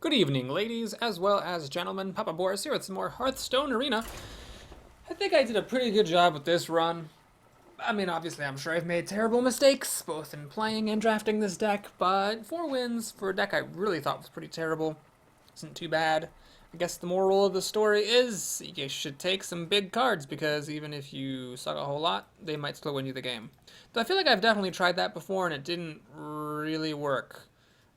Good evening, ladies, as well as gentlemen. Papa Boris here with some more Hearthstone Arena. I think I did a pretty good job with this run. I mean, obviously, I'm sure I've made terrible mistakes, both in playing and drafting this deck, but 4 wins for a deck I really thought was pretty terrible isn't too bad. I guess the moral of the story is you should take some big cards, because even if you suck a whole lot, they might still win you the game. Though I feel like I've definitely tried that before, and it didn't really work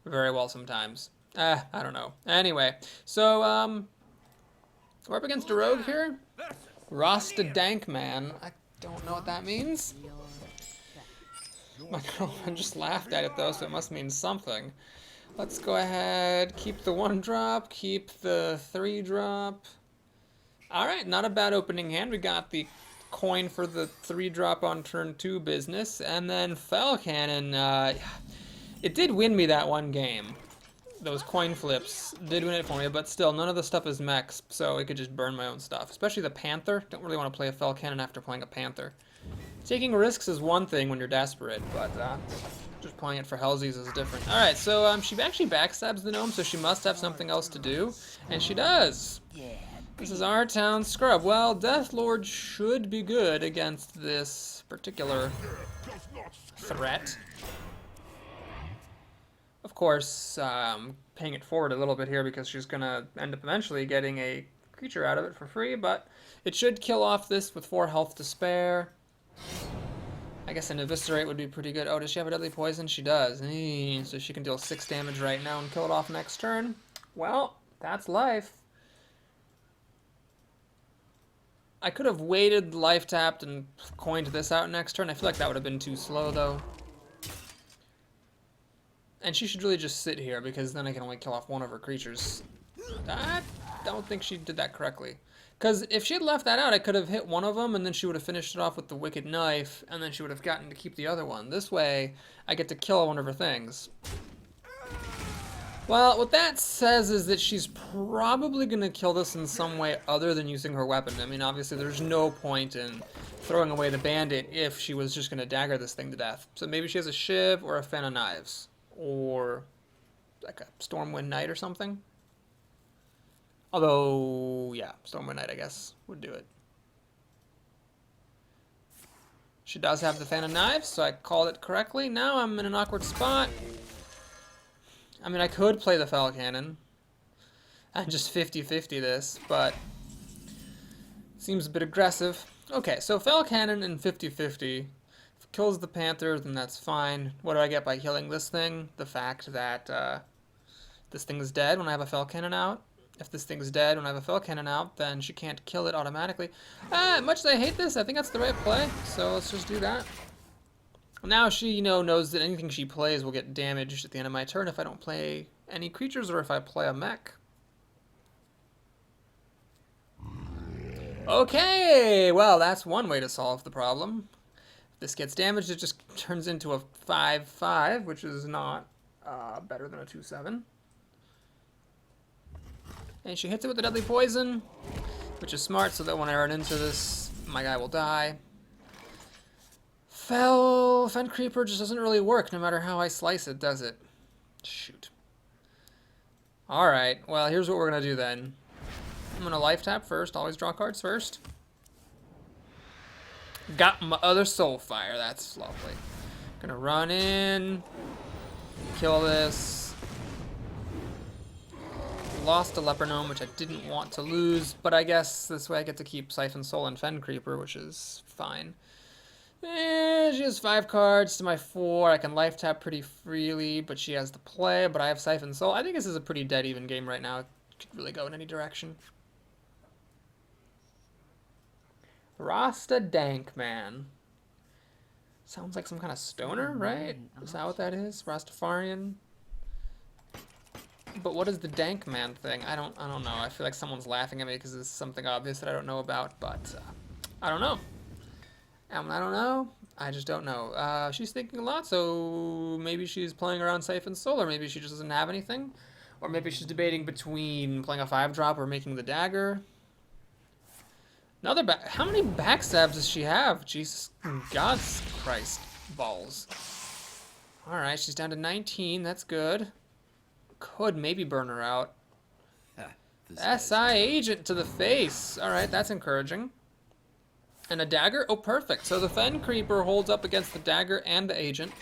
very well sometimes. I don't know. Anyway, so, we're up against a rogue here. Rasta Dankman. I don't know what that means. My girlfriend just laughed at it, though, so it must mean something. Let's go ahead, keep the 1-drop, keep the 3-drop. Alright, not a bad opening hand. We got the coin for the 3-drop on turn 2 business, and then Fel Cannon, it did win me that one game. Those coin flips did win it for me, but still, none of the stuff is mechs, so I could just burn my own stuff. Especially the Panther. Don't really want to play a Fel Cannon after playing a Panther. Taking risks is one thing when you're desperate, but just playing it for hellsies is different. Alright, so she actually backstabs the gnome, so she must have something else to do, and she does. This is our town scrub. Well, Deathlord should be good against this particular threat. Of course, paying it forward a little bit here because she's going to end up eventually getting a creature out of it for free, but it should kill off this with 4 health to spare. I guess an Eviscerate would be pretty good. Oh, does she have a Deadly Poison? She does. So she can deal 6 damage right now and kill it off next turn. Well, that's life. I could have waited, life tapped, and coined this out next turn. I feel like that would have been too slow, though. And she should really just sit here, because then I can only kill off one of her creatures. I don't think she did that correctly. Because if she had left that out, I could have hit one of them, and then she would have finished it off with the Wicked Knife, and then she would have gotten to keep the other one. This way, I get to kill one of her things. Well, what that says is that she's probably going to kill this in some way other than using her weapon. I mean, obviously, there's no point in throwing away the Bandit if she was just going to dagger this thing to death. So maybe she has a Shiv or a Fan of Knives. Or like a Stormwind Knight or something. Although, yeah, Stormwind Knight, I guess, would do it. She does have the Fan of Knives, so I called it correctly. Now I'm in an awkward spot. I mean, I could play the Fel Cannon and just 50-50 this, but seems a bit aggressive. Okay, so Fel Cannon and 50-50. If it kills the Panther, then that's fine. What do I get by killing this thing? The fact that this thing is dead when I have a Fel Cannon out. If this thing's dead when I have a Fel Cannon out, then she can't kill it automatically. Much as I hate this, I think that's the right play, so let's just do that. Now she, you know, knows that anything she plays will get damaged at the end of my turn if I don't play any creatures or if I play a mech. Okay, well, that's one way to solve the problem. If this gets damaged, it just turns into a 5-5, which is not better than a 2-7. And she hits it with the Deadly Poison, which is smart, so that when I run into this, my guy will die. Fen Creeper just doesn't really work, no matter how I slice it, does it? Shoot. Alright, well, here's what we're going to do then. I'm going to life tap first, always draw cards first. Got my other Soulfire, that's lovely. Gonna run in, kill this. Lost a Leper Gnome, which I didn't want to lose, but I guess this way I get to keep Siphon Soul and Fen Creeper, which is fine. She has 5 cards to my 4. I can life tap pretty freely, but she has the play, but I have Siphon Soul. I think this is a pretty dead even game right now. It could really go in any direction. Rasta Dankman. Sounds like some kind of stoner, right? Is that what that is? Rastafarian? But what is the Dankman thing? I don't know. I feel like someone's laughing at me because it's something obvious that I don't know about, but I don't know. And I don't know. I just don't know. She's thinking a lot, so maybe she's playing around Siphon Soul, or maybe she just doesn't have anything. Or maybe she's debating between playing a 5-drop or making the dagger. Another how many backstabs does she have? Jesus, God's Christ, balls. All right, she's down to 19. That's good. could maybe burn her out. This SI agent to the face. Alright, that's encouraging. And a dagger? Oh, perfect. So the Fen Creeper holds up against the dagger and the agent.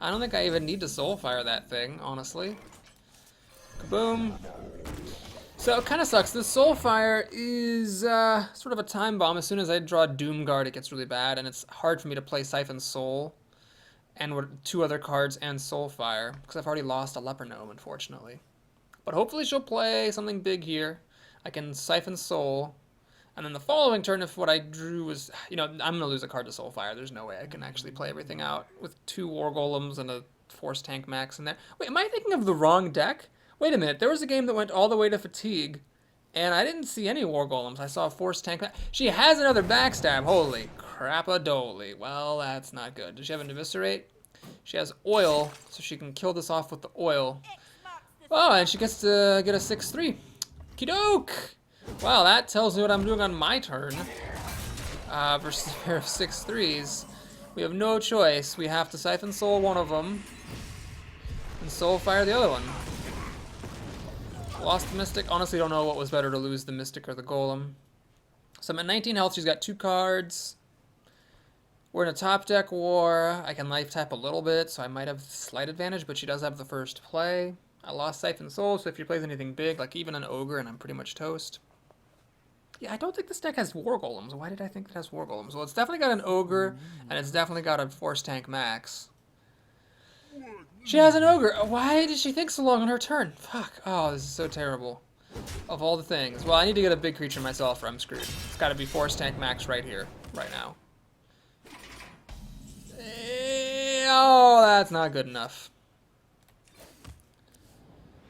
I don't think I even need to Soulfire that thing, honestly. Kaboom. So it kind of sucks. This Soulfire is sort of a time bomb. As soon as I draw Doomguard, it gets really bad, and it's hard for me to play Siphon Soul and with 2 other cards and Soulfire, because I've already lost a Leper Gnome, unfortunately. But hopefully she'll play something big here. I can Siphon Soul. And then the following turn, if what I drew was... You know, I'm going to lose a card to Soulfire. There's no way I can actually play everything out with 2 War Golems and a Force Tank Max in there. Wait, am I thinking of the wrong deck? Wait a minute. There was a game that went all the way to Fatigue, and I didn't see any War Golems. I saw a Force Tank Max. She has another Backstab. Holy crap-a-doly. Well, that's not good. Does she have an Eviscerate? She has Oil, so she can kill this off with the Oil. Oh, and she gets to get a 6-3. Kidoke! Wow, that tells me what I'm doing on my turn. Versus a pair of 6-3s. We have no choice. We have to Siphon Soul one of them. And Soulfire the other one. Lost the Mystic. Honestly, don't know what was better to lose, the Mystic or the Golem. So I'm at 19 health. She's got 2 cards. We're in a top deck war. I can life tap a little bit, so I might have slight advantage, but she does have the first play. I lost Siphon Soul, so if she plays anything big, like even an Ogre, and I'm pretty much toast. Yeah, I don't think this deck has War Golems. Why did I think it has War Golems? Well, it's definitely got an Ogre, and it's definitely got a Force Tank Max. She has an Ogre. Why did she think so long on her turn? Fuck. Oh, this is so terrible. Of all the things. Well, I need to get a big creature myself or I'm screwed. It's got to be Force Tank Max right here, right now. Oh, that's not good enough.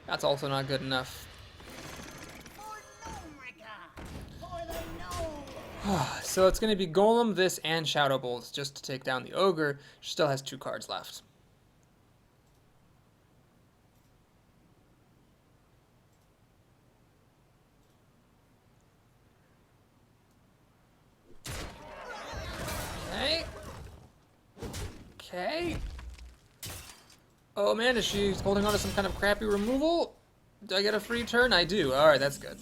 That's also not good enough. So it's going to be Golem, this, and Shadow Bolt just to take down the Ogre. She still has 2 cards left. Okay. Okay. Oh man, is she holding on to some kind of crappy removal? Do I get a free turn? I do. Alright, that's good.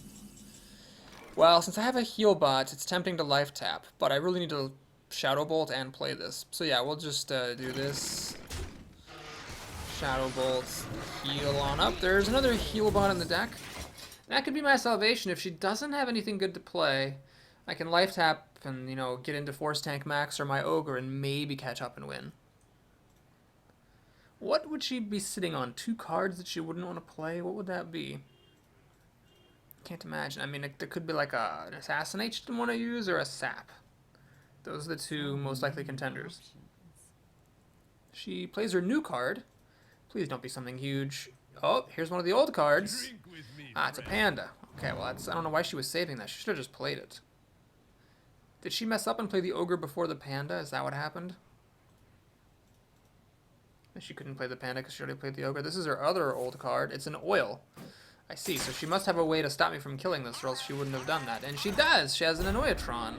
Well, since I have a heal bot, it's tempting to life tap, but I really need to Shadow Bolt and play this. So yeah, we'll just do this. Shadow Bolt, heal on up. There's another heal bot in the deck. That could be my salvation. If she doesn't have anything good to play, I can life tap and, you know, get into Force Tank Max or my Ogre and maybe catch up and win. What would she be sitting on? 2 cards that she wouldn't want to play? What would that be? Can't imagine. I mean, there could be like an Assassinate she didn't want to use or a Sap. Those are the 2 most likely contenders. She plays her new card. Please don't be something huge. Oh, here's one of the old cards. Ah, it's a panda. Okay, well, I don't know why she was saving that. She should have just played it. Did she mess up and play the Ogre before the panda? Is that what happened? She couldn't play the panda because she already played the Ogre. This is her other old card. It's an Oil. I see, so she must have a way to stop me from killing this, or else she wouldn't have done that. And she does! She has an Annoyatron.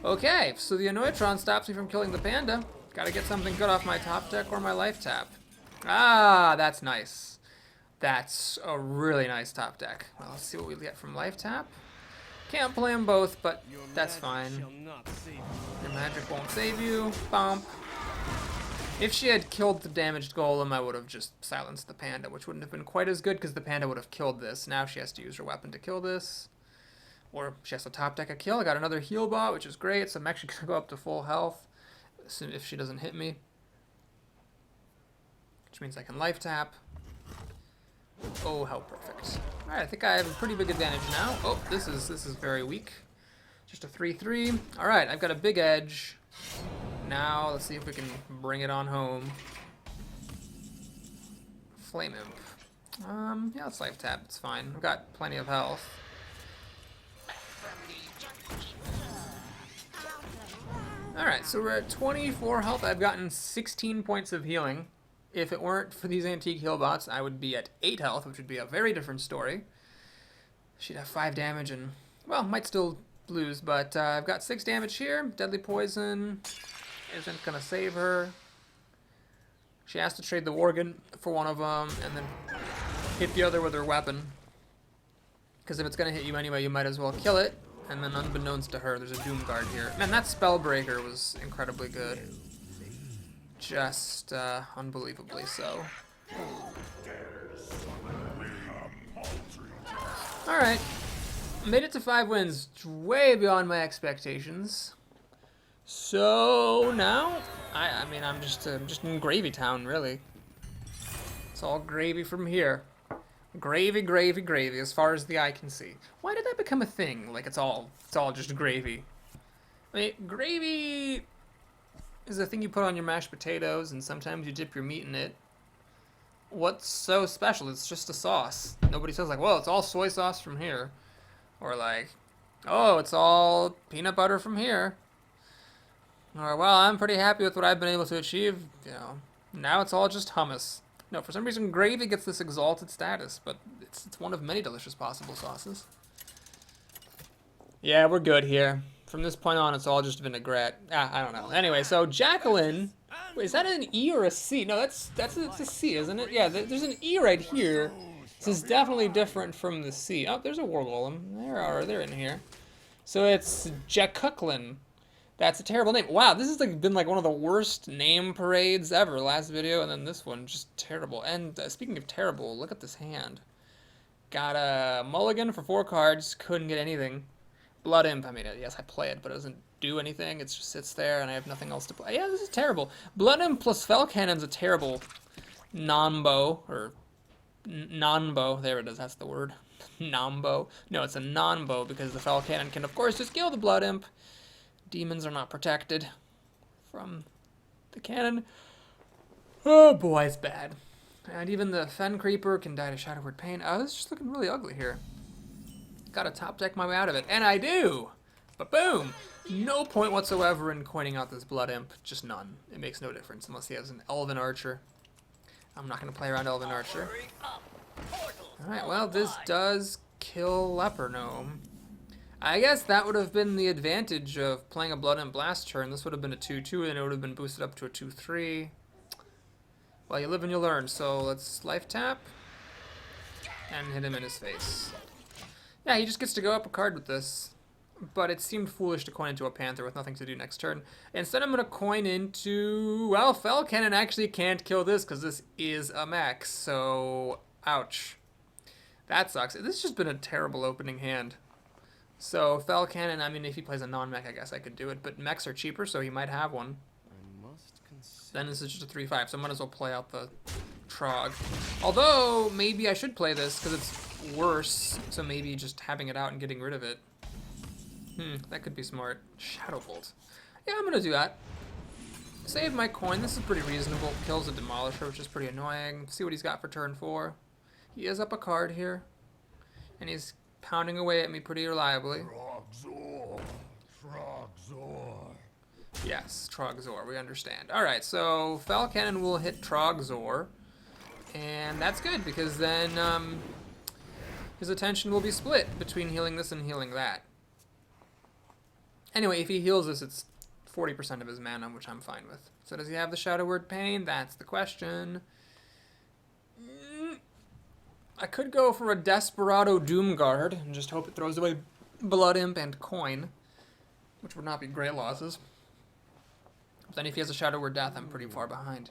Okay, so the Annoyatron stops me from killing the panda. Gotta get something good off my top deck or my life tap. Ah, that's nice. That's a really nice top deck. Well, let's see what we get from life tap. Can't play them both, but that's fine. Your magic won't save you. Bump. If she had killed the damaged golem, I would have just silenced the panda, which wouldn't have been quite as good because the panda would have killed this. Now she has to use her weapon to kill this. Or she has to top deck a kill. I got another heal bot, which is great, so I'm actually going to go up to full health if she doesn't hit me. Which means I can life tap. Oh, how perfect. Alright, I think I have a pretty big advantage now. Oh, this is very weak. Just a 3-3. Alright, I've got a big edge. Now, let's see if we can bring it on home. Flame Imp. Yeah, let's life tap. It's fine. I've got plenty of health. Alright, so we're at 24 health. I've gotten 16 points of healing. If it weren't for these antique heal bots, I would be at 8 health, which would be a very different story. She'd have 5 damage and, well, might still lose, but I've got 6 damage here. Deadly Poison isn't going to save her. She has to trade the Worgen for one of them, and then hit the other with her weapon. Because if it's going to hit you anyway, you might as well kill it. And then unbeknownst to her, there's a Doomguard here. Man, that Spellbreaker was incredibly good. Just unbelievably so. Alright. Made it to 5 wins. Way beyond my expectations. So now, I mean, I'm just in Gravy Town, really. It's all gravy from here. Gravy, gravy, gravy, as far as the eye can see. Why did that become a thing? Like it's all just gravy. I mean, gravy is a thing you put on your mashed potatoes, and sometimes you dip your meat in it. What's so special? It's just a sauce. Nobody says like, well, it's all soy sauce from here. Or like, oh, it's all peanut butter from here. Or, well, I'm pretty happy with what I've been able to achieve. You know, now it's all just hummus. No, for some reason, gravy gets this exalted status, but it's one of many delicious possible sauces. Yeah, we're good here. From this point on, it's all just vinaigrette. I don't know. Anyway, so Jacqueline... Wait, is that an E or a C? No, it's a C, isn't it? Yeah, there's an E right here. This is definitely different from the C. Oh, there's a war golem. They're in here. So it's Jacqueline. That's a terrible name. Wow, this has been like one of the worst name parades ever. Last video, and then this one, just terrible. And speaking of terrible, look at this hand. Got a mulligan for 4 cards. Couldn't get anything. Blood Imp. I mean, yes, I play it, but it doesn't do anything. It just sits there, and I have nothing else to play. Yeah, this is terrible. Blood Imp plus Fel Cannon's a terrible non-bow, or non-bow. There it is. That's the word. Non-bow. No, it's a non-bow because the Fel Cannon can, of course, just kill the Blood Imp. Demons are not protected from the cannon. Oh boy, it's bad. And even the Fen Creeper can die to Shadow Word Pain. Oh, this is just looking really ugly here. Gotta top deck my way out of it. And I do! But boom! No point whatsoever in coining out this Blood Imp. Just none. It makes no difference unless he has an Elven Archer. I'm not gonna play around Elven Archer. Alright, well, this does kill Leper Gnome. I guess that would have been the advantage of playing a Blood Imp last turn. This would have been a 2-2, and it would have been boosted up to a 2-3. Well, you live and you learn, so let's life tap and hit him in his face. Yeah, he just gets to go up a card with this, but it seemed foolish to coin into a Panther with nothing to do next turn. Instead, I'm going to coin into... Well, Fel Cannon actually can't kill this because this is a mech, so ouch. That sucks. This has just been a terrible opening hand. So, Fel Cannon, I mean, if he plays a non-mech, I guess I could do it. But mechs are cheaper, so he might have one. Then this is just a 3-5, so I might as well play out the Trog. Although, maybe I should play this, because it's worse. So maybe just having it out and getting rid of it. That could be smart. Shadow Bolt. Yeah, I'm going to do that. Save my coin. This is pretty reasonable. Kills a Demolisher, which is pretty annoying. See what he's got for turn 4. He is up a card here. And he's pounding away at me pretty reliably. Trogzor. Trogzor. Yes, Trogzor, we understand. Alright, so Fel Cannon will hit Trogzor. And that's good, because then his attention will be split between healing this and healing that. Anyway, if he heals this, it's 40% of his mana, which I'm fine with. So does he have the Shadow Word Pain? That's the question. I could go for a Desperado Doomguard and just hope it throws away Blood Imp and Coin, which would not be great losses. But then if he has a Shadow Word Death, I'm pretty far behind.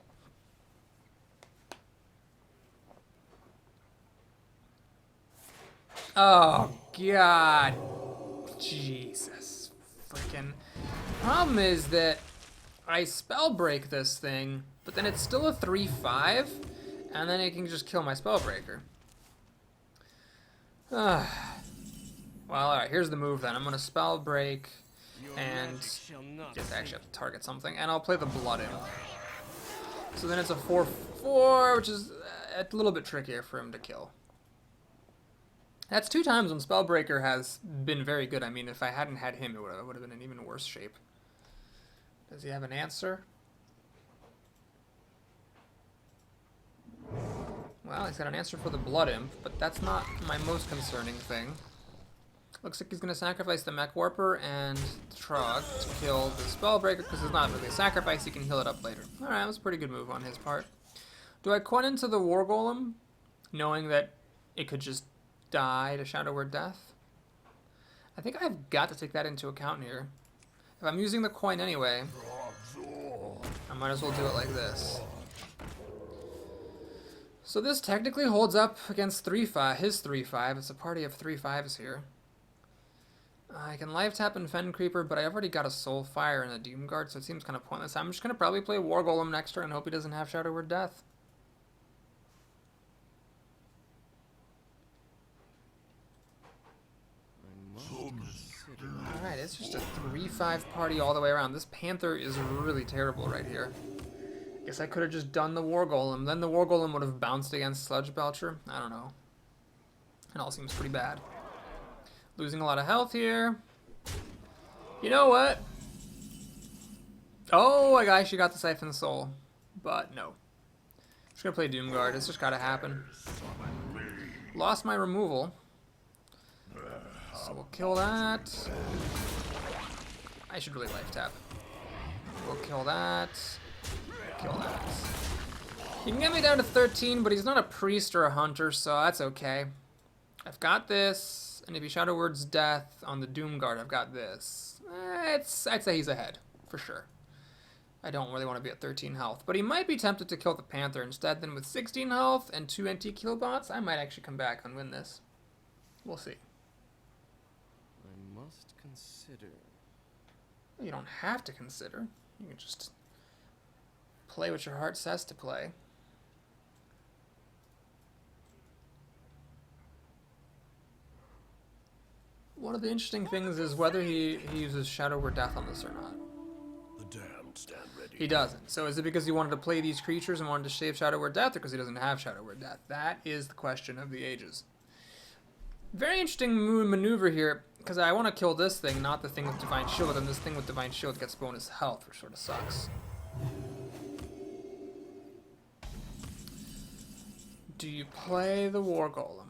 Oh, God. Jesus. Freaking. Problem is that I spell break this thing, but then it's still a 3-5, and then it can just kill my Spellbreaker. Well, alright, here's the move then. I'm going to spell break and just actually have to target something, and I'll play the Blood Imp. So then it's a 4-4, which is a little bit trickier for him to kill. That's 2 times when Spellbreaker has been very good. I mean, if I hadn't had him, it would have been in even worse shape. Does he have an answer? Well, he's got an answer for the Blood Imp, but that's not my most concerning thing. Looks like he's going to sacrifice the Mech Warper and the Trog to kill the Spellbreaker, because it's not really a sacrifice, he can heal it up later. Alright, that was a pretty good move on his part. Do I coin into the War Golem, knowing that it could just die to Shadow Word Death. I think I've got to take that into account here. If I'm using the coin anyway, I might as well do it like this. So this technically holds up against 3-5, his 3-5. It's a party of 3-5s here. I can life tap and Fen Creeper, but I've already got a Soul Fire and a Doomguard, so it seems kind of pointless. I'm just going to probably play War Golem next turn and hope he doesn't have Shadow Word Death. Alright, it's just a 3-5 party all the way around. This Panther is really terrible right here. Guess I could have just done the War Golem. Then the War Golem would have bounced against Sludge Belcher. I don't know. It all seems pretty bad. Losing a lot of health here. You know what? Oh, I actually got the Siphon Soul. But no. Just gonna play Doomguard. It's just gotta happen. Lost my removal. So we'll kill that. I should really life tap. We'll kill that. Kill that. He can get me down to 13, but he's not a priest or a hunter, so that's okay. I've got this, and if he Shadow Words Death on the Doomguard, I've got this. I'd say he's ahead, for sure. I don't really want to be at 13 health, but he might be tempted to kill the Panther instead. Then with 16 health and 2 anti-kill bots, I might actually come back and win this. We'll see. I must consider. You don't have to consider. You can just play what your heart says to play. One of the interesting things is whether he uses Shadow Word Death on this or not. The damned stand ready. He doesn't. So is it because he wanted to play these creatures and wanted to save Shadow Word Death, or because he doesn't have Shadow Word Death? That is the question of the ages. Very interesting maneuver here, because I want to kill this thing, not the thing with Divine Shield, and this thing with Divine Shield gets bonus health, which sort of sucks. Do you play the War Golem?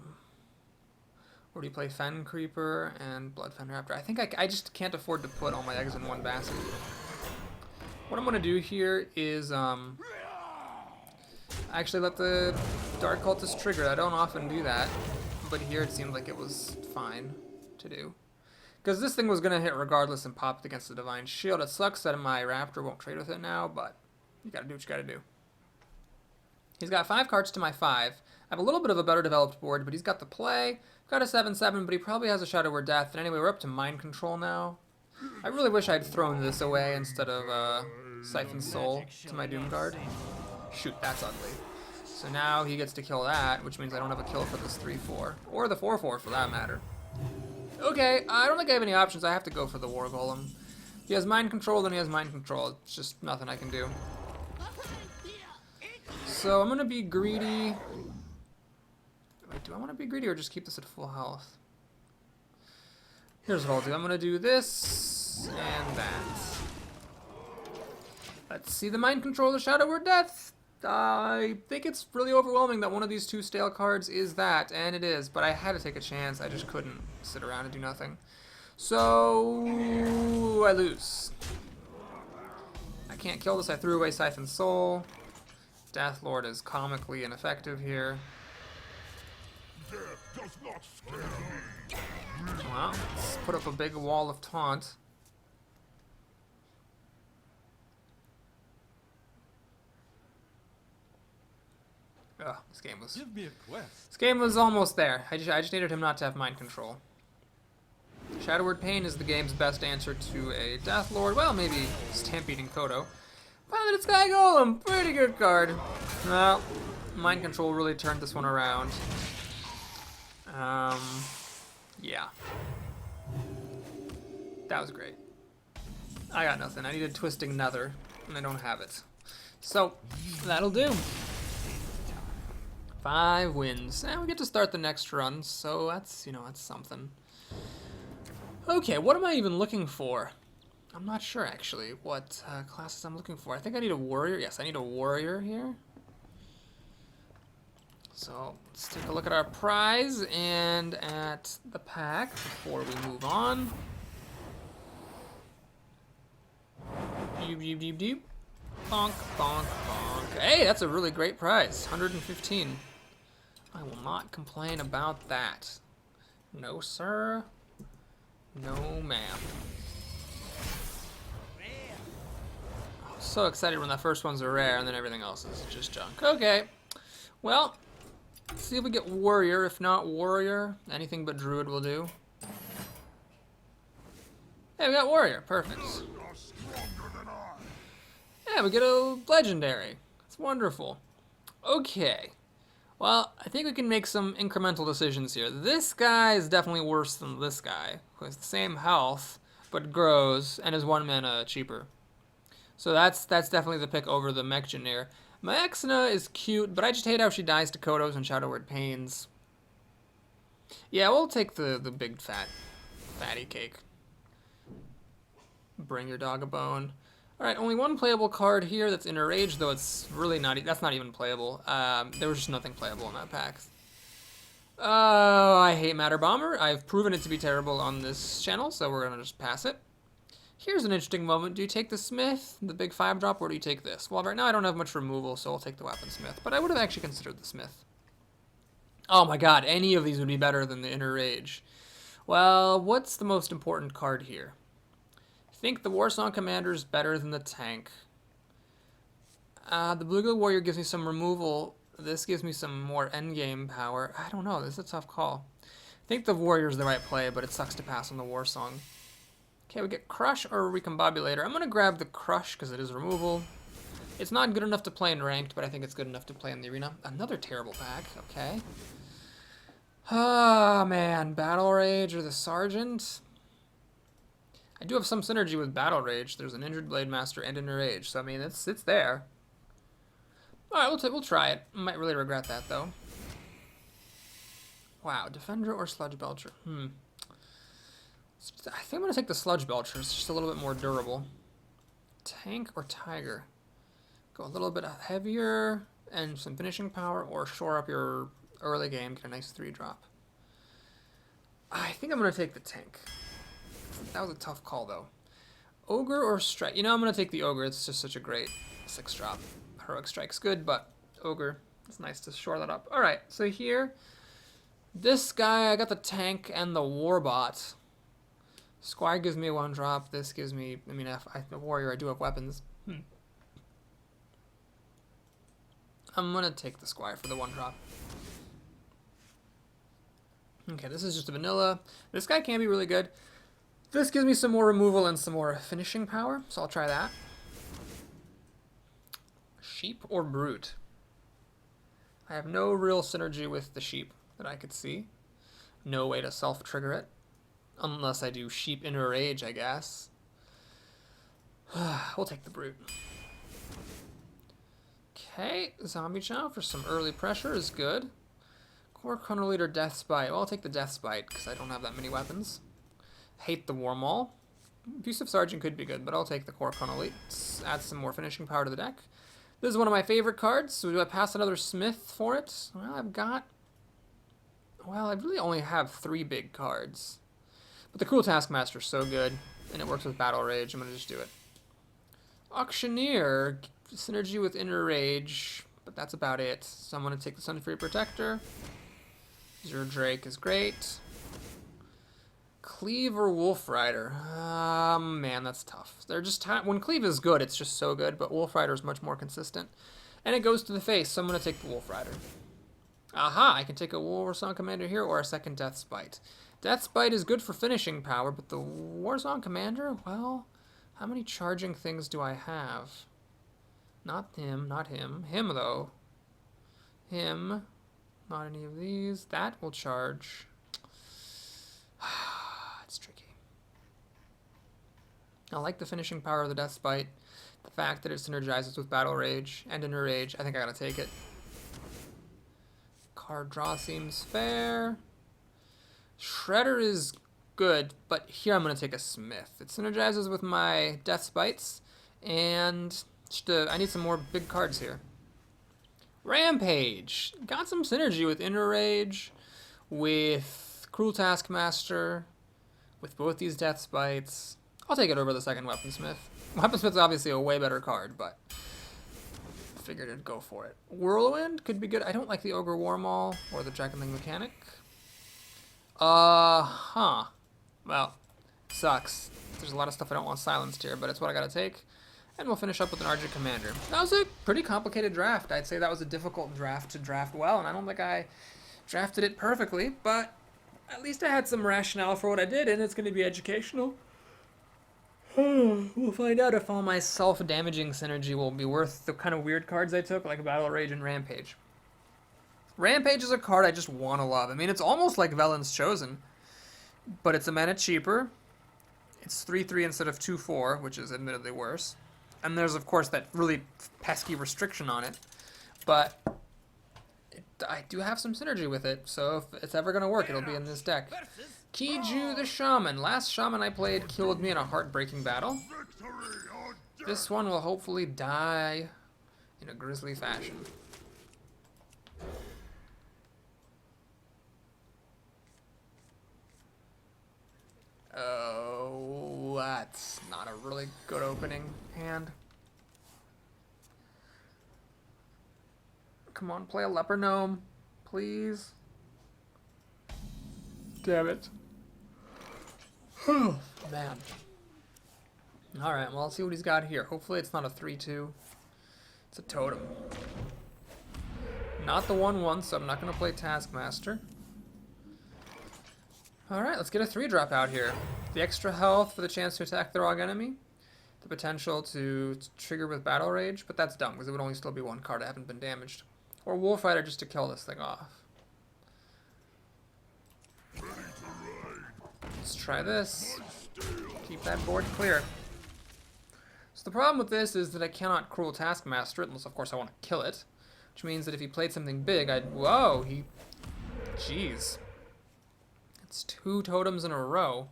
Or do you play Fen Creeper and Blood Fen Raptor? I think I just can't afford to put all my eggs in one basket. What I'm going to do here is actually let the Dark Cultist trigger. I don't often do that, but here it seemed like it was fine to do. Because this thing was going to hit regardless and popped against the Divine Shield. It sucks that my Raptor won't trade with it now, but you got to do what you got to do. He's got 5 cards to my 5. I have a little bit of a better developed board, but he's got the play. Got a 7/7, but he probably has a Shadow Word Death. And anyway, we're up to Mind Control now. I really wish I'd thrown this away instead of Siphon Soul to my Doomguard. Shoot, that's ugly. So now he gets to kill that, which means I don't have a kill for this 3/4. Or the 4/4 for that matter. Okay, I don't think I have any options. I have to go for the War Golem. He has Mind Control, then he has Mind Control. It's just nothing I can do. So I'm going to be greedy. Wait, do I want to be greedy or just keep this at full health? Here's what I'll do. I'm going to do this and that. Let's see the Mind Control, the Shadow Word Death. I think it's really overwhelming that one of these 2 stale cards is that, and it is, but I had to take a chance. I just couldn't sit around and do nothing. So I lose. I can't kill this. I threw away Siphon Soul. Death Lord is comically ineffective here. Death does not scare me. Well, let's put up a big wall of taunt. Ugh, this game was... Give me a quest. This game was almost there. I just needed him not to have Mind Control. Shadow Word Pain is the game's best answer to a Death Lord. Well, maybe Stampeding Kodo. Piloted Sky Golem, pretty good card. Well, Mind Control really turned this one around. Yeah. That was great. I got nothing. I needed Twisting Nether, and I don't have it. So, that'll do. 5 wins. And we get to start the next run, so that's, that's something. Okay, what am I even looking for? I'm not sure, actually, what classes I'm looking for. I think I need a warrior. Yes, I need a warrior here. So let's take a look at our prize and at the pack before we move on. Doop, doop, doop, doop. Bonk, bonk, bonk. Hey, that's a really great prize. 115. I will not complain about that. No, sir. No, ma'am. I was so excited when the first ones are rare, and then everything else is just junk. Okay. Well, let's see if we get warrior. If not warrior, anything but druid will do. Hey, we got warrior. Perfect. Yeah, we get a legendary. It's wonderful. Okay. Well, I think we can make some incremental decisions here. This guy is definitely worse than this guy, who has the same health, but grows, and is 1 mana cheaper. So that's definitely the pick over the Mechgineer. Maexna is cute, but I just hate how she dies to Kodos and Shadow Word Pains. Yeah, we'll take the big fatty cake. Bring your dog a bone. Alright, only one playable card here that's Inner Rage, though it's really not, that's not even playable. There was just nothing playable in that pack. Oh, I hate Matter Bomber. I've proven it to be terrible on this channel, so we're gonna just pass it. Here's an interesting moment. Do you take the Smith, the big 5-drop, or do you take this? Well, right now I don't have much removal, so I'll take the Weaponsmith, but I would have actually considered the Smith. Oh my god, any of these would be better than the Inner Rage. Well, what's the most important card here? I think the Warsong Commander is better than the tank. The Bluegill Warrior gives me some removal. This gives me some more endgame power. I don't know. This is a tough call. I think the Warrior's the right play, but it sucks to pass on the Warsong. Okay, we get Crush or Recombobulator. I'm going to grab the Crush because it is removal. It's not good enough to play in Ranked, but I think it's good enough to play in the Arena. Another terrible pack. Okay. Ah, man. Battle Rage or the Sergeant? I do have some synergy with Battle Rage. There's an Injured Blade Master and Inner Rage, so I mean, it's there. Alright, we'll try it. Might really regret that, though. Wow, Defender or Sludge Belcher? I think I'm going to take the Sludge Belcher. It's just a little bit more durable. Tank or Tiger? Go a little bit heavier and some finishing power, or shore up your early game, get a nice 3-drop. I think I'm going to take the tank. That was a tough call, though. Ogre or Strike? You know, I'm going to take the Ogre. It's just such a great 6-drop. Heroic Strike's good, but Ogre, it's nice to shore that up. Alright, so here, this guy, I got the tank and the Warbot. Squire gives me a 1-drop. This gives me, I mean, the Warrior, I do have weapons. I'm going to take the Squire for the 1-drop. Okay, this is just a vanilla. This guy can be really good. This gives me some more removal and some more finishing power, so I'll try that. Sheep or Brute? I have no real synergy with the Sheep that I could see. No way to self-trigger it. Unless I do Sheep Inner Rage, I guess. We'll take the Brute. Okay, Zombie Chow for some early pressure is good. Core Chrono Leader Death Spite. Well, I'll take the Death Spite because I don't have that many weapons. Hate the War Maul. Abusive Sergeant could be good, but I'll take the Core Chrono Leader. Add some more finishing power to the deck. This is one of my favorite cards, so do I pass another Smith for it? Well, I really only have 3 big cards. But the Cruel Taskmaster is so good, and it works with Battle Rage. I'm going to just do it. Auctioneer, synergy with Inner Rage, but that's about it. So I'm going to take the Sunfury Protector. Zero Drake is great. Cleave or Wolf Rider? Man, that's tough. They're just when Cleave is good, it's just so good, but Wolf Rider is much more consistent. And it goes to the face, so I'm going to take the Wolf Rider. Aha, I can take a Warsong Commander here or a second Death Spite. Death Spite is good for finishing power, but the Warsong Commander, well, how many charging things do I have? Not him, not him. Him, though. Him. Not any of these. That will charge. It's tricky. I like the finishing power of the Death Spite. The fact that it synergizes with Battle Rage and Inner Rage, I think I gotta take it. Card draw seems fair. Shredder is good, but here I'm gonna take a Smith. It synergizes with my Death Spites, and I need some more big cards here. Rampage! Got some synergy with Inner Rage, with Cruel Taskmaster, with both these Death Spites. I'll take it over the second Weaponsmith. Weaponsmith's obviously a way better card, but figured it'd go for it. Whirlwind could be good. I don't like the Ogre War Maul or the Dragonling Mechanic. Well, sucks. There's a lot of stuff I don't want silenced here, but it's what I gotta take. And we'll finish up with an Argent Commander. That was a pretty complicated draft. I'd say that was a difficult draft to draft well, and I don't think I drafted it perfectly, but at least I had some rationale for what I did, and it's going to be educational. We'll find out if all my self-damaging synergy will be worth the kind of weird cards I took, like Battle Rage and Rampage. Rampage is a card I just want to love. I mean, it's almost like Velen's Chosen, but it's a mana cheaper. It's 3/3 instead of 2/4, which is admittedly worse. And there's, of course, that really pesky restriction on it. But I do have some synergy with it, so if it's ever going to work, it'll be in this deck. Kiju the Shaman. Last Shaman I played killed me in a heartbreaking battle. This one will hopefully die in a grisly fashion. Oh, that's not a really good opening hand. Come on, play a Leper Gnome, please. Damn it. Oh, man. Alright, well, I'll see what he's got here. Hopefully it's not a 3/2. It's a totem. Not the 1/1, so I'm not going to play Taskmaster. Alright, let's get a 3-drop out here. The extra health for the chance to attack the wrong enemy. The potential to trigger with Battle Rage, but that's dumb because it would only still be one card. I haven't been damaged. Or Wolf Rider just to kill this thing off. Let's try this. Keep that board clear. So the problem with this is that I cannot Cruel Taskmaster it, unless of course I want to kill it. Which means that if he played something big, I'd... Whoa, he... Jeez. It's 2 totems in a row.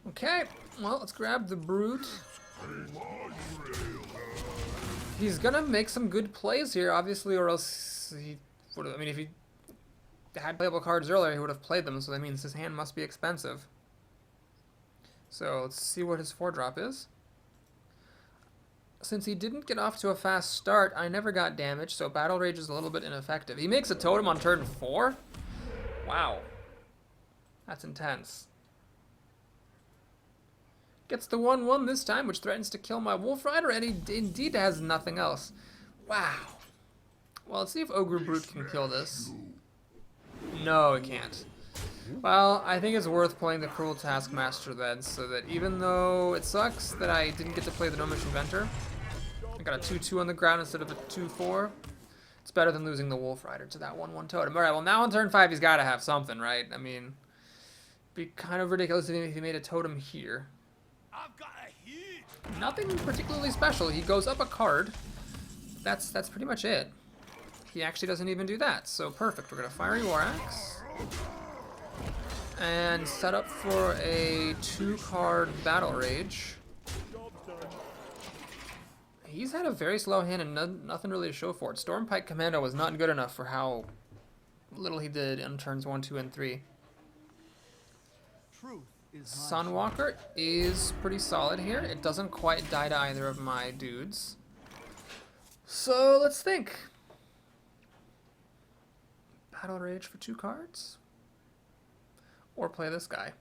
Okay, well, let's grab the Brute. He's gonna make some good plays here, obviously, or else he would have... I mean, if he had playable cards earlier, he would have played them, so that means his hand must be expensive. So, let's see what his 4-drop is. Since he didn't get off to a fast start, I never got damaged, so Battle Rage is a little bit ineffective. He makes a totem on turn 4? Wow. That's intense. Gets the 1/1 this time, which threatens to kill my Wolf Rider, and he indeed has nothing else. Wow. Well, let's see if Ogre Brute can kill this. No, it can't. Well, I think it's worth playing the Cruel Taskmaster then, so that even though it sucks that I didn't get to play the Gnomish Inventor, I got a 2/2 on the ground instead of a 2/4. It's better than losing the Wolf Rider to that 1/1 totem. Alright, well now on turn 5 he's got to have something, right? I mean, it'd be kind of ridiculous if he made a totem here. I've got a hit. Nothing particularly special. He goes up a card. That's pretty much it. He actually doesn't even do that, so perfect. We're going to Fiery War Axe. And set up for a 2-card Battle Rage. He's had a very slow hand and nothing really to show for it. Stormpike Commando was not good enough for how little he did on turns 1, 2, and 3. Sunwalker is pretty solid here. It doesn't quite die to either of my dudes. So let's think. Battle Rage for 2 cards? Or play this guy.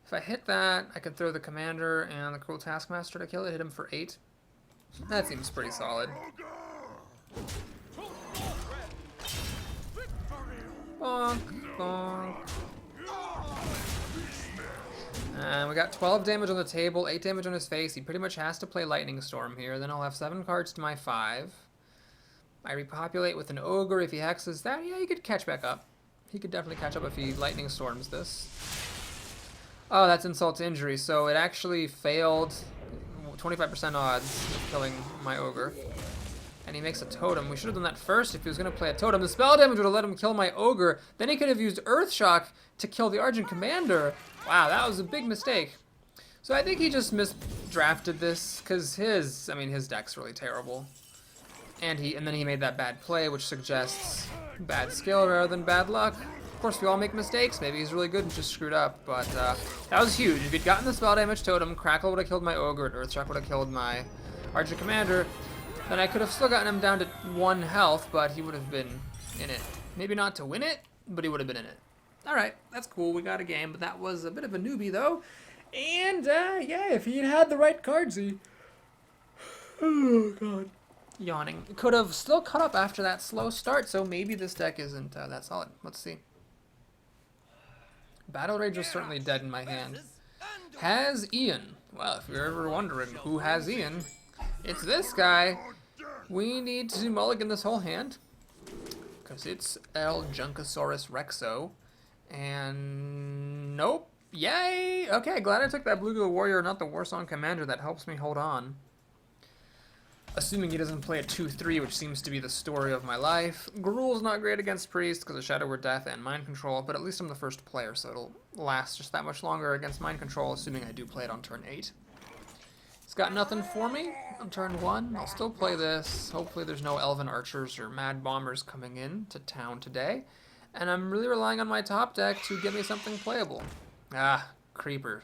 If I hit that, I could throw the Commander and the Cruel Taskmaster to kill it, hit him for 8. That seems pretty solid. Bonk, bonk. And we got 12 damage on the table, 8 damage on his face. He pretty much has to play Lightning Storm here. Then I'll have 7 cards to my 5. I repopulate with an Ogre. If he hexes that, yeah, he could catch back up. He could definitely catch up if he Lightning Storms this. Oh, that's Insult to Injury. So it actually failed. 25% odds of killing my Ogre. And he makes a totem. We should have done that first if he was going to play a totem. The spell damage would have let him kill my Ogre. Then he could have used Earthshock to kill the Argent Commander. Wow, that was a big mistake. So I think he just misdrafted this because his deck's really terrible. And then he made that bad play, which suggests bad skill rather than bad luck. Of course, we all make mistakes. Maybe he's really good and just screwed up, but that was huge. If he'd gotten the spell damage totem, Crackle would have killed my Ogre, and Earthshock would have killed my Archer Commander, then I could have still gotten him down to 1 health, but he would have been in it. Maybe not to win it, but he would have been in it. Alright, that's cool. We got a game, but that was a bit of a newbie, though. And, yeah, if he had the right cards, he... Oh, God. Yawning. Could have still caught up after that slow start, so maybe this deck isn't that solid. Let's see. Battle Rage was certainly dead in my hand. Has Ian. Well, if you're ever wondering who has Ian, it's this guy. We need to mulligan this whole hand, because it's El Junkosaurus Rexo. And nope. Yay! Okay, glad I took that Bluegill Warrior, not the Warsong Commander. That helps me hold on. Assuming he doesn't play a 2-3, which seems to be the story of my life. Gruul's not great against Priest because of Shadow Word Death and Mind Control, but at least I'm the first player, so it'll last just that much longer against Mind Control, assuming I do play it on turn 8. It's got nothing for me on turn 1. I'll still play this. Hopefully there's no Elven Archers or Mad Bombers coming in to town today. And I'm really relying on my top deck to get me something playable. Ah, Creeper.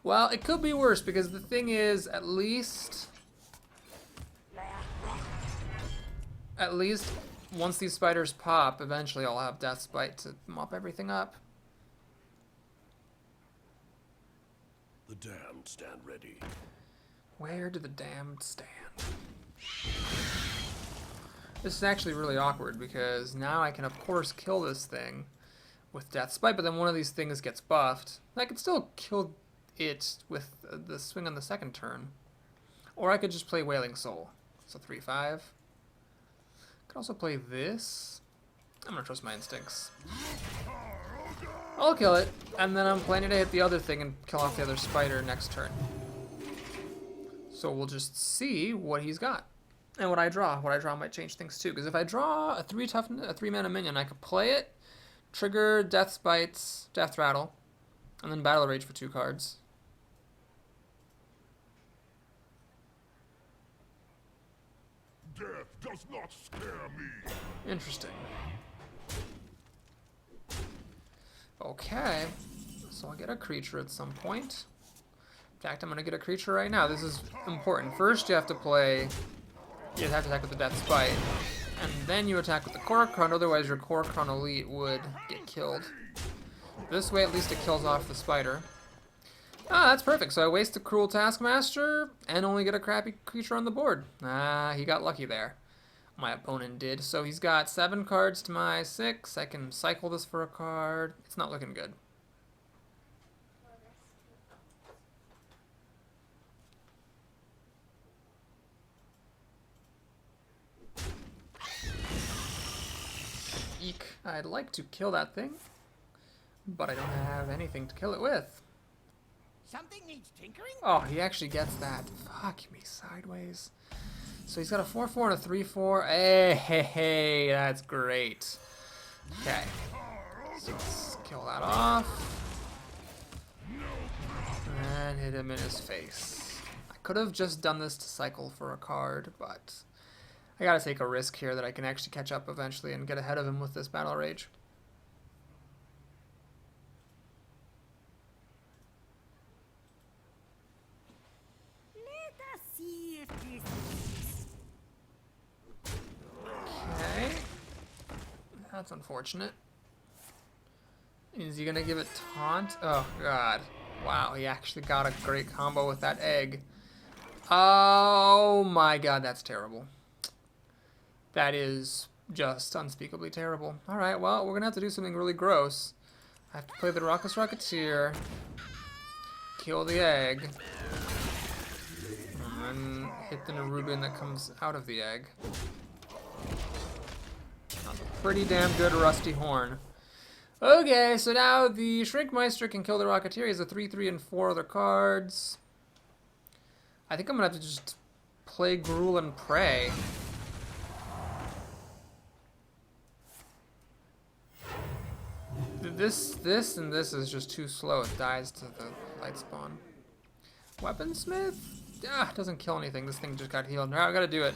Well, it could be worse, because the thing is, at least once these spiders pop, eventually I'll have Death's Bite to mop everything up. The damned stand ready. Where do the damned stand? This is actually really awkward, because now I can of course kill this thing with Death's Bite, but then one of these things gets buffed. I could still kill it with the swing on the second turn. Or I could just play Wailing Soul. So 3-5. Could also play this. I'm gonna trust my instincts. I'll kill it, and then I'm planning to hit the other thing and kill off the other spider next turn. So we'll just see what he's got. And what I draw. What I draw might change things too. Because if I draw a 3-mana minion, I could play it, trigger Death's Bites, Death Rattle, and then Battle Rage for 2 cards. Death does not scare me. Interesting. Okay. So I'll get a creature at some point. In fact, I'm going to get a creature right now. This is important. First, you have to play... You have to attack with the Death's Bite. And then you attack with the Korokron, otherwise your Korokron Elite would get killed. This way, at least it kills off the spider. Ah, that's perfect. So I waste the Cruel Taskmaster and only get a crappy creature on the board. Ah, he got lucky there. My opponent did. So he's got 7 cards to my 6. I can cycle this for a card. It's not looking good. Eek. I'd like to kill that thing, but I don't have anything to kill it with. Something needs tinkering? Oh, he actually gets that. Fuck me sideways. So he's got a 4-4 and a 3-4. Hey, that's great. Okay. So let's kill that off. And hit him in his face. I could have just done this to cycle for a card, but I gotta take a risk here that I can actually catch up eventually and get ahead of him with this Battle Rage. Let us see if this... Okay. That's unfortunate. Is he gonna give it taunt? Oh god. Wow, he actually got a great combo with that egg. Oh my god, that's terrible. That is just unspeakably terrible. Alright, well, we're gonna have to do something really gross. I have to play the Raucous Rocketeer, kill the egg, and then hit the Nerubian that comes out of the egg. That's a pretty damn good Rusty Horn. Okay, so now the Shrinkmeister can kill the Rocketeer. He has a 3-3 and 4 other cards. I think I'm gonna have to just play Gruul and pray. This and this is just too slow. It dies to the light spawn. Weaponsmith? Ah, doesn't kill anything. This thing just got healed. Alright, I gotta do it.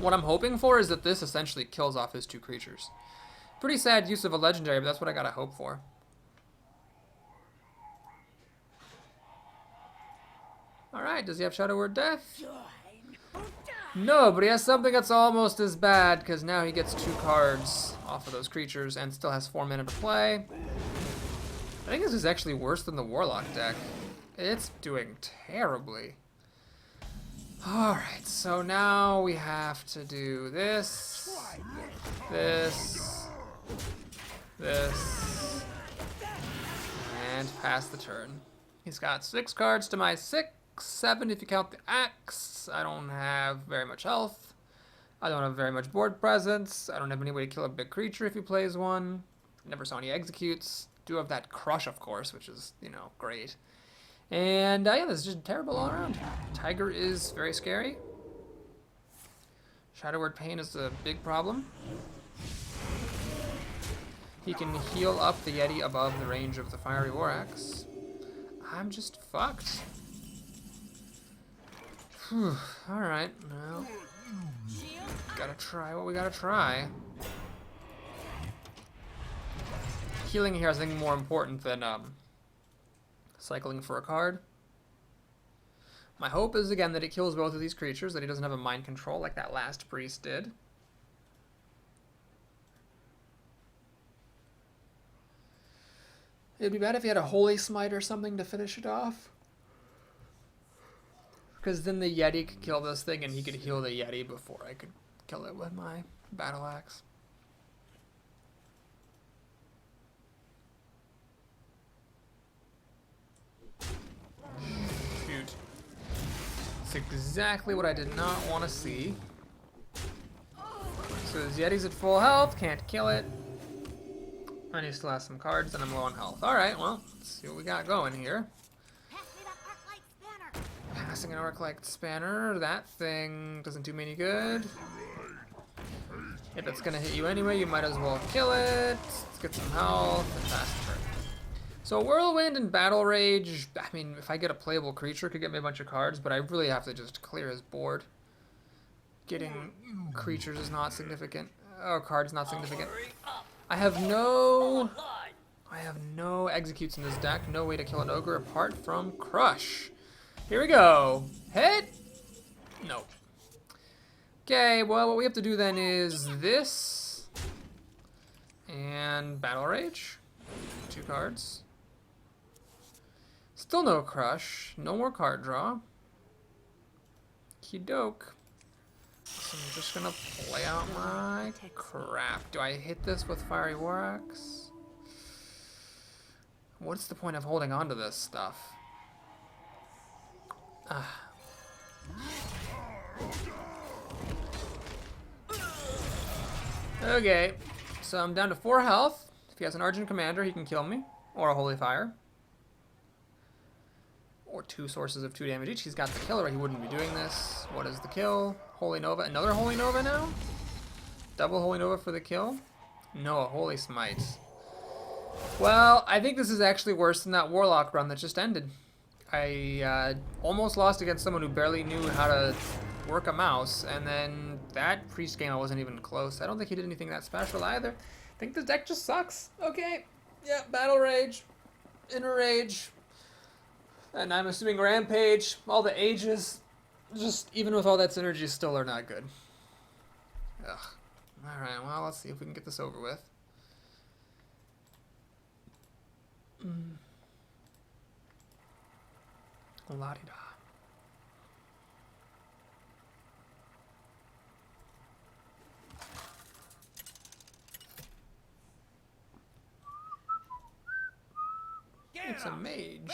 What I'm hoping for is that this essentially kills off his 2 creatures. Pretty sad use of a legendary, but that's what I gotta hope for. Alright, Alright, does he have Shadow Word Death? Die. Oh, die. No, but he has something that's almost as bad, because now he gets 2 cards off of those creatures and still has 4 mana to play. I think this is actually worse than the Warlock deck. It's doing terribly. Alright, so now we have to do this, this, and pass the turn. He's got 6 cards to my 6, 7 if you count the axe. I don't have very much health. I don't have very much board presence. I don't have any way to kill a big creature if he plays one. Never saw any executes. Do have that crush, of course, which is, you know, great. And yeah, this is just terrible all around. Tiger is very scary. Shadow Word Pain is a big problem. He can heal up the Yeti above the range of the Fiery War Axe. I'm just fucked. Whew. Alright, well. Gotta try what we gotta try. Healing here is, I think, more important than cycling for a card. My hope is, again, that it kills both of these creatures, that he doesn't have a mind control like that last priest did. It'd be bad if he had a Holy Smite or something to finish it off. Because then the Yeti could kill this thing and he could heal the Yeti before I could kill it with my battle axe. Shoot. That's exactly what I did not want to see. So his Yeti's at full health, can't kill it. And he still has some cards, and I'm low on health. Alright, well, let's see what we got going here. Passing an Arc-Light Spanner. That thing doesn't do me any good. If it's gonna hit you anyway, you might as well kill it. Let's get some health and pass the turn. So Whirlwind and Battle Rage, I mean, if I get a playable creature, could get me a bunch of cards, but I really have to just clear his board. Getting creatures is not significant. Or cards not significant. I have no executes in this deck. No way to kill an ogre apart from Crush. Here we go. Hit? Nope. Okay, well, what we have to do then is this and Battle Rage. 2 cards. Still no Crush. No more card draw. Kidoke. So I'm just gonna play out my crap. Do I hit this with Fiery War Axe? What's the point of holding on to this stuff? Okay, so I'm down to 4 health. If he has an Argent Commander, he can kill me. Or a Holy Fire. Or 2 sources of 2 damage each. He's got the killer, he wouldn't be doing this. What is the kill? Holy Nova. Another Holy Nova now? Double Holy Nova for the kill? No, a Holy Smite. Well, I think this is actually worse than that Warlock run that just ended. I almost lost against someone who barely knew how to work a mouse, and then that priest game I wasn't even close. I don't think he did anything that special either. I think this deck just sucks. Okay, yeah, Battle Rage, Inner Rage, and I'm assuming Rampage, all the ages, just even with all that synergy still are not good. Ugh. Alright, well, let's see if we can get this over with. La-di-da. It's a mage.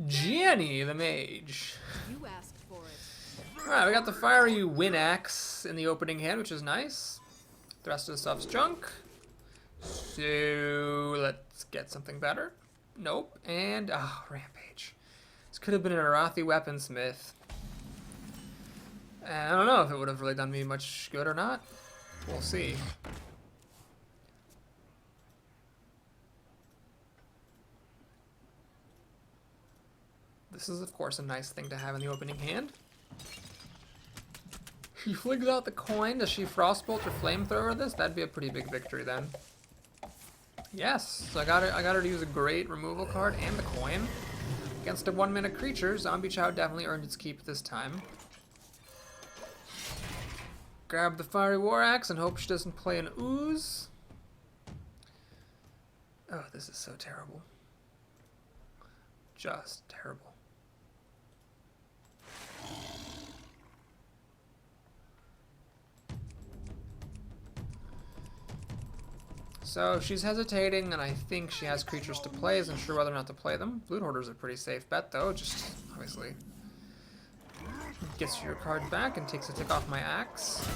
Gianni the mage. You asked for it. Alright, we got the Fiery Wind Axe in the opening hand, which is nice. The rest of the stuff's junk. So let's get something better. Nope. And Rampage. This could have been an Arathi Weaponsmith. And I don't know if it would have really done me much good or not. We'll see. This is, of course, a nice thing to have in the opening hand. She flings out the coin. Does she Frostbolt or Flamethrower this? That'd be a pretty big victory then. Yes, so I got her to use a great removal card and the coin. Against a 1-mana creature, Zombie Chow definitely earned its keep this time. Grab the Fiery War Axe and hope she doesn't play an Ooze. Oh, this is so terrible. Just terrible. So she's hesitating, and I think she has creatures to play. Isn't sure whether or not to play them. Loot Hoarder's a pretty safe bet, though. Just, obviously, gets your card back and takes a tick off my axe.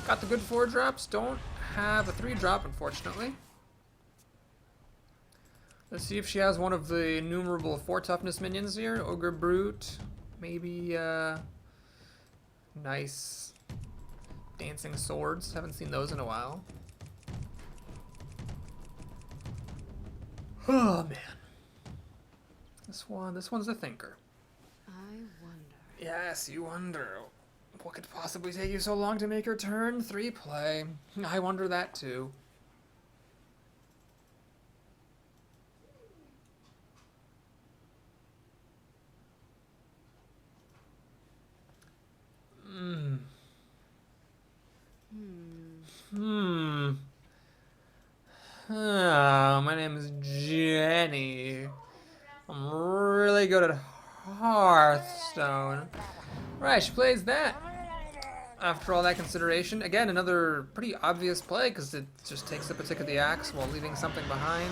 Got the good 4-drops. Don't have a 3-drop, unfortunately. Let's see if she has one of the innumerable 4 toughness minions here. Ogre Brute. Maybe, nice Dancing Swords. Haven't seen those in a while. Oh, man. This one's a thinker. I wonder. Yes, you wonder. What could possibly take you so long to make your turn 3 play? I wonder that too. Oh, my name is Jenny. I'm really good at Hearthstone. Right, she plays that. After all that consideration, again, another pretty obvious play because it just takes up a tick of the axe while leaving something behind.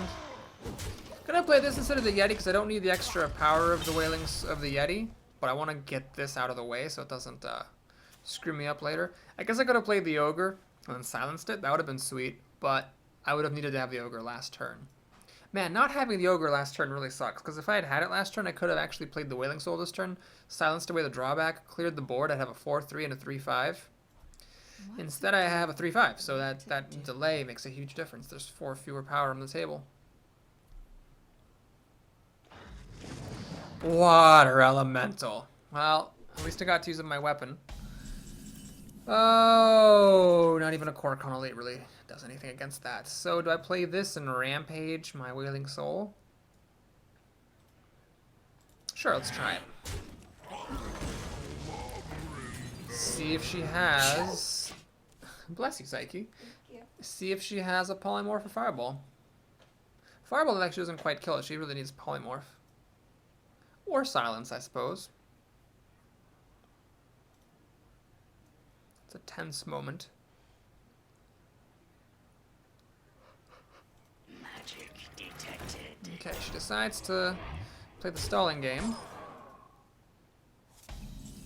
Gonna play this instead of the Yeti because I don't need the extra power of the Wailings of the Yeti, but I want to get this out of the way so it doesn't screw me up later. I guess I could have played the Ogre and then silenced it. That would have been sweet, but I would have needed to have the Ogre last turn. Man, not having the Ogre last turn really sucks, because if I had had it last turn, I could have actually played the Wailing Soul this turn, silenced away the drawback, cleared the board, I'd have a 4-3 and a 3-5. Instead, I have a 3-5, so that delay makes a huge difference. There's 4 fewer power on the table. Water Elemental. Well, at least I got to use my weapon. Oh, not even a Kor'kron Elite really does anything against that. So do I play this and Rampage my Wailing Soul? Sure, let's try it. See if she has... Bless you, Psyche. See if she has a Polymorph or Fireball. Fireball actually doesn't quite kill it. She really needs Polymorph. Or Silence, I suppose. It's a tense moment. Magic detected. Okay, she decides to play the stalling game.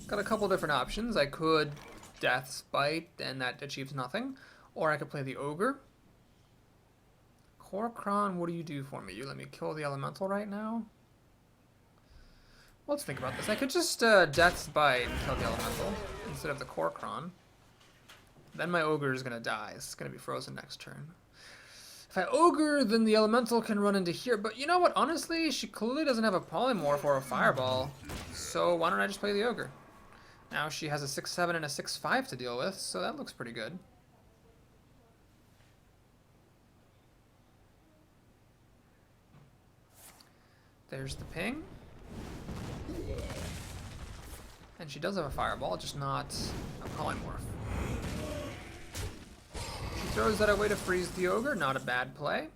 Got a couple different options. I could Death's Bite, and that achieves nothing. Or I could play the Ogre. Kor'kron, what do you do for me? You let me kill the Elemental right now? Let's think about this. I could just Death's Bite and kill the Elemental instead of the Kor'kron. Then my Ogre is going to die. It's going to be frozen next turn. If I Ogre, then the Elemental can run into here. But you know what? Honestly, she clearly doesn't have a Polymorph or a Fireball. So why don't I just play the Ogre? Now she has a 6-7 and a 6-5 to deal with, so that looks pretty good. There's the ping. And she does have a Fireball, just not a Polymorph. She throws that away to freeze the Ogre, not a bad play.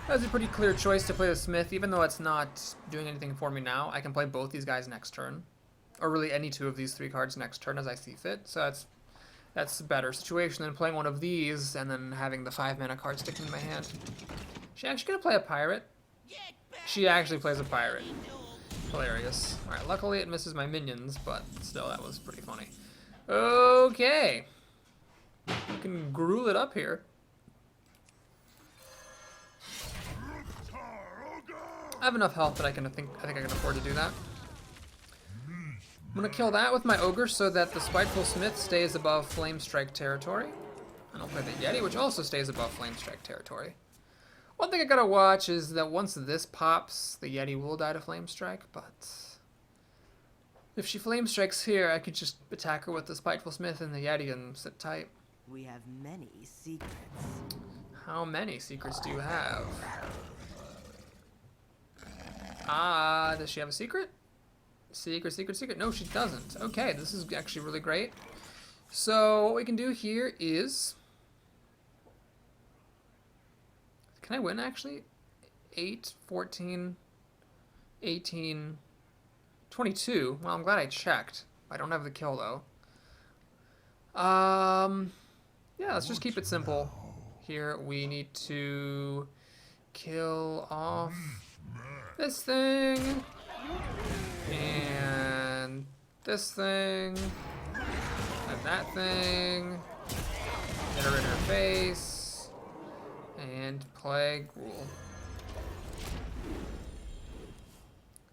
That's a pretty clear choice to play the Smith, even though it's not doing anything for me now. I can play both these guys next turn. Or really any 2 of these 3 cards next turn as I see fit. So that's a better situation than playing one of these and then having the 5-mana card sticking in my hand. She actually gonna play a Pirate? She actually plays a Pirate. Hilarious. Alright, luckily it misses my minions, but still, that was pretty funny. Okay. We can gruel it up here. I have enough health that I think I can afford to do that. I'm gonna kill that with my Ogre so that the Spiteful Smith stays above Flame Strike territory. And I'll play the Yeti, which also stays above Flame Strike territory. One thing I gotta watch is that once this pops, the Yeti will die to Flame Strike, but if she Flame Strikes here, I could just attack her with the Spiteful Smith and the Yeti and sit tight. We have many secrets. How many secrets do you have? Ah, does she have a secret? Secret, secret, secret. No, she doesn't. Okay, this is actually really great. So what we can do here is... Can I win, actually? 8, 14, 18, 22. Well, I'm glad I checked. I don't have the kill, though. Yeah, let's just keep it simple. Here, we need to kill off this thing. And this thing. And that thing. Get her in her face. And play Gruul.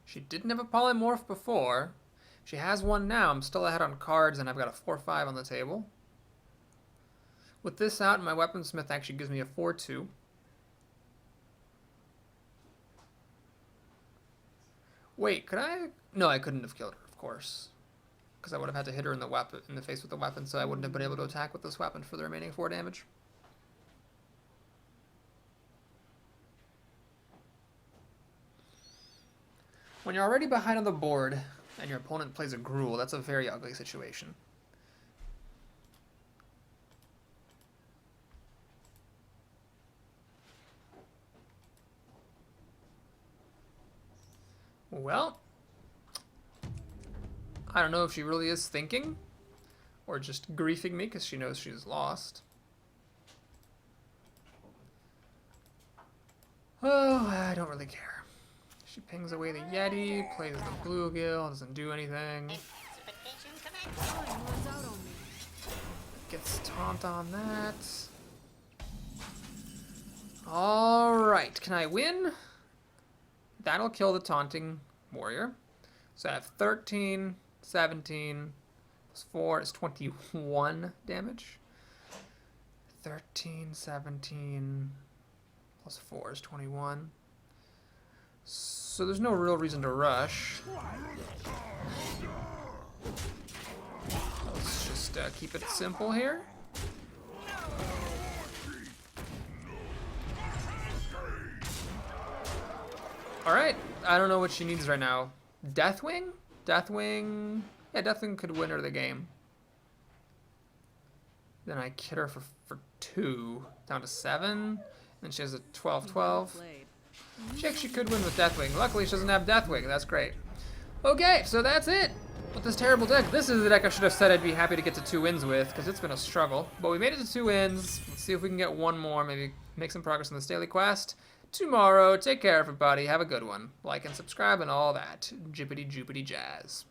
She didn't have a polymorph before. She has one now. I'm still ahead on cards, and I've got a 4-5 on the table. With this out, my weaponsmith actually gives me a 4-2. Wait, could I? No, I couldn't have killed her, of course, because I would have had to hit her in the face with the weapon, so I wouldn't have been able to attack with this weapon for the remaining 4 damage. When you're already behind on the board and your opponent plays a Gruul, that's a very ugly situation. Well, I don't know if she really is thinking or just griefing me because she knows she's lost. Oh, I don't really care. She pings away the Yeti, plays the Bluegill, doesn't do anything. Gets taunt on that. Alright, can I win? That'll kill the taunting warrior. So I have 13, 17, plus 4 is 21 damage. 13, 17, plus 4 is 21. So there's no real reason to rush. Let's just keep it simple here. Alright, I don't know what she needs right now. Deathwing? Deathwing... Yeah, Deathwing could win her the game. Then I hit her for 2, down to 7. Then she has a 12-12. She actually could win with Deathwing. Luckily, she doesn't have Deathwing. That's great. Okay, so that's it. With this terrible deck. This is the deck I should have said I'd be happy to get to 2 wins with, because it's been a struggle. But we made it to 2 wins. Let's see if we can get 1 more, maybe make some progress on this daily quest tomorrow. Take care, everybody. Have a good one. Like and subscribe and all that. Jippity-joopity jazz.